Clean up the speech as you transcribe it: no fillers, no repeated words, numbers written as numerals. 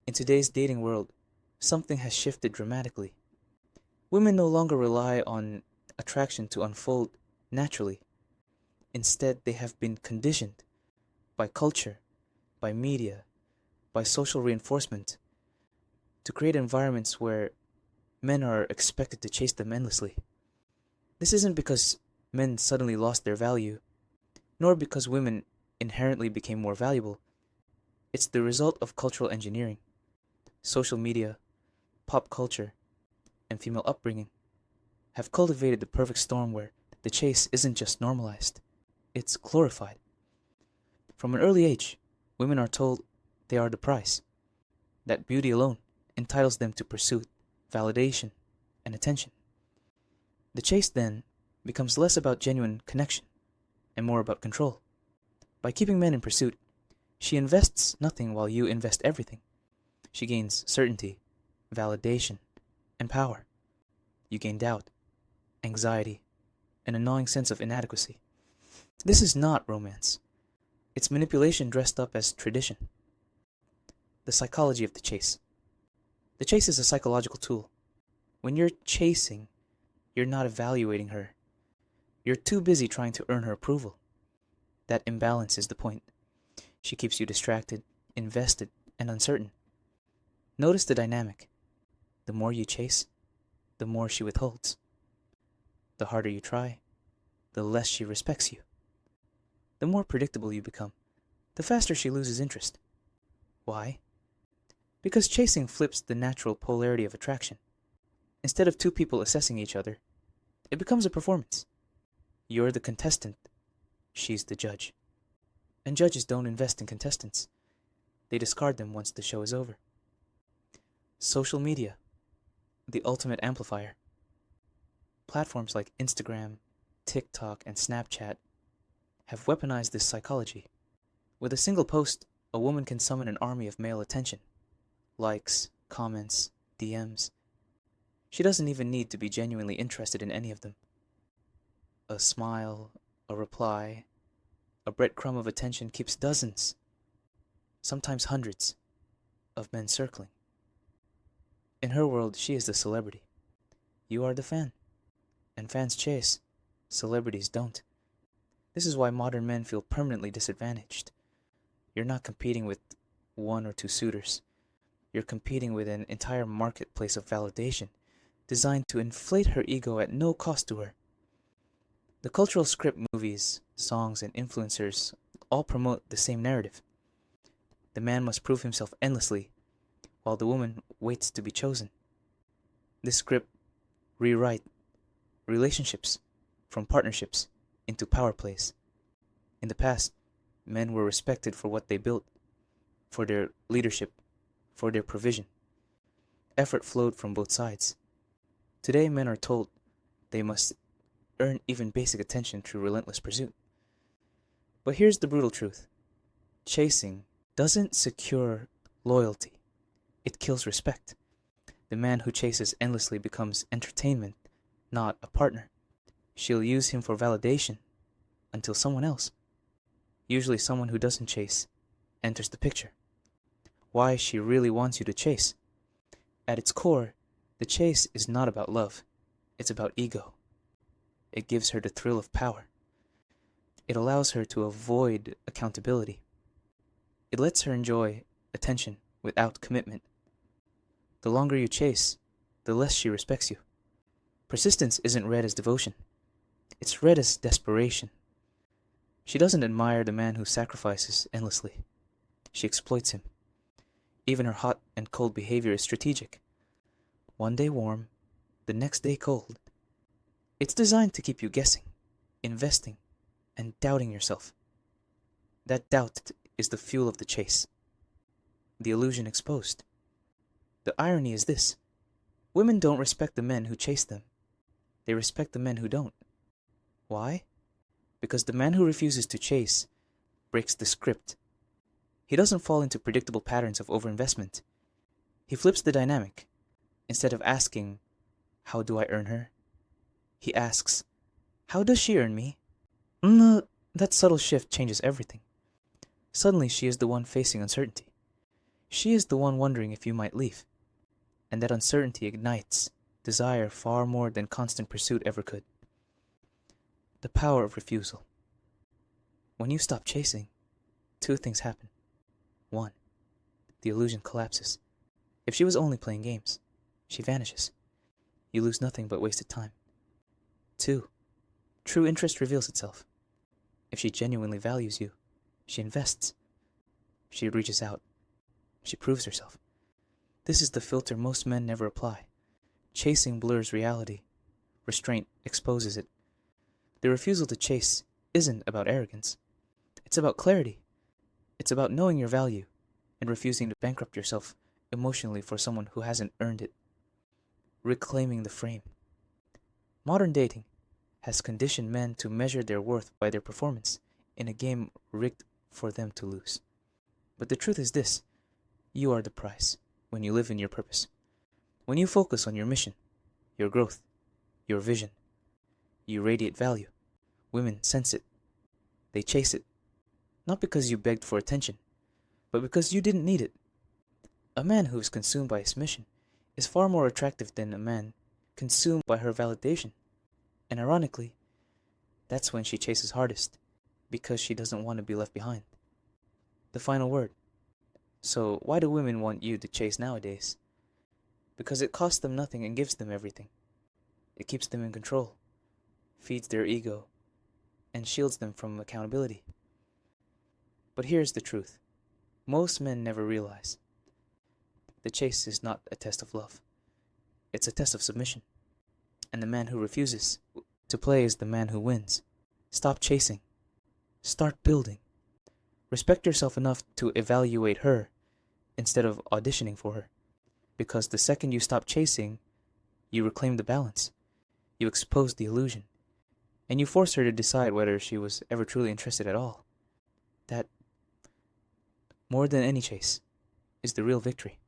In today's dating world, something has shifted dramatically. Women no longer rely on attraction to unfold naturally. Instead, they have been conditioned by culture, by media, by social reinforcement to create environments where men are expected to chase them endlessly. This isn't because men suddenly lost their value, nor because women inherently became more valuable. It's the result of cultural engineering, social media, pop culture, and female upbringing have cultivated the perfect storm where the chase isn't just normalized, it's glorified. From an early age, women are told they are the prize, that beauty alone entitles them to pursuit, validation, and attention. The chase, then, becomes less about genuine connection and more about control. By keeping men in pursuit, she invests nothing while you invest everything. She gains certainty, validation, and power. You gain doubt, anxiety, and a gnawing sense of inadequacy. This is not romance. It's manipulation dressed up as tradition. The psychology of the chase. The chase is a psychological tool. When you're chasing, you're not evaluating her. You're too busy trying to earn her approval. That imbalance is the point. She keeps you distracted, invested, and uncertain. Notice the dynamic. The more you chase, the more she withholds. The harder you try, the less she respects you. The more predictable you become, the faster she loses interest. Why? Because chasing flips the natural polarity of attraction. Instead of two people assessing each other, it becomes a performance. You're the contestant, she's the judge. And judges don't invest in contestants. They discard them once the show is over. Social media, the ultimate amplifier. Platforms like Instagram, TikTok, and Snapchat have weaponized this psychology. With a single post, a woman can summon an army of male attention. Likes, comments, DMs. She doesn't even need to be genuinely interested in any of them. A smile, a reply, a breadcrumb of attention keeps dozens, sometimes hundreds, of men circling. In her world, she is the celebrity. You are the fan. And fans chase. Celebrities don't. This is why modern men feel permanently disadvantaged. You're not competing with one or two suitors. You're competing with an entire marketplace of validation designed to inflate her ego at no cost to her. The cultural script, movies, songs, and influencers all promote the same narrative. The man must prove himself endlessly, while the woman waits to be chosen. This script rewrite relationships from partnerships into power plays. In the past, men were respected for what they built, for their leadership, for their provision. Effort flowed from both sides. Today, men are told they must earn even basic attention through relentless pursuit. But here's the brutal truth. Chasing doesn't secure loyalty. It kills respect. The man who chases endlessly becomes entertainment, not a partner. She'll use him for validation until someone else, usually someone who doesn't chase, enters the picture. Why she really wants you to chase. At its core, the chase is not about love. It's about ego. It gives her the thrill of power. It allows her to avoid accountability. It lets her enjoy attention without commitment. The longer you chase, the less she respects you. Persistence isn't read as devotion. It's read as desperation. She doesn't admire the man who sacrifices endlessly. She exploits him. Even her hot and cold behavior is strategic. One day warm, the next day cold. It's designed to keep you guessing, investing, and doubting yourself. That doubt is the fuel of the chase. The illusion exposed. The irony is this. Women don't respect the men who chase them. They respect the men who don't. Why? Because the man who refuses to chase breaks the script. He doesn't fall into predictable patterns of overinvestment. He flips the dynamic. Instead of asking, how do I earn her? He asks, how does she earn me? That subtle shift changes everything. Suddenly she is the one facing uncertainty. She is the one wondering if you might leave, and that uncertainty ignites desire far more than constant pursuit ever could. The power of refusal. When you stop chasing, two things happen. One, the illusion collapses. If she was only playing games, she vanishes. You lose nothing but wasted time. Two, true interest reveals itself. If she genuinely values you, she invests. She reaches out. She proves herself. This is the filter most men never apply. Chasing blurs reality. Restraint exposes it. The refusal to chase isn't about arrogance. It's about clarity. It's about knowing your value and refusing to bankrupt yourself emotionally for someone who hasn't earned it. Reclaiming the frame. Modern dating has conditioned men to measure their worth by their performance in a game rigged for them to lose. But the truth is this: you are the prize when you live in your purpose. When you focus on your mission, your growth, your vision, you radiate value. Women sense it. They chase it. Not because you begged for attention, but because you didn't need it. A man who is consumed by his mission is far more attractive than a man consumed by her validation. And ironically, that's when she chases hardest, because she doesn't want to be left behind. The final word. So why do women want you to chase nowadays? Because it costs them nothing and gives them everything. It keeps them in control, feeds their ego, and shields them from accountability. But here's the truth. Most men never realize. The chase is not a test of love. It's a test of submission. And the man who refuses to play is the man who wins. Stop chasing. Start building. Respect yourself enough to evaluate her instead of auditioning for her. Because the second you stop chasing, you reclaim the balance. You expose the illusion. And you force her to decide whether she was ever truly interested at all. That, more than any chase, is the real victory.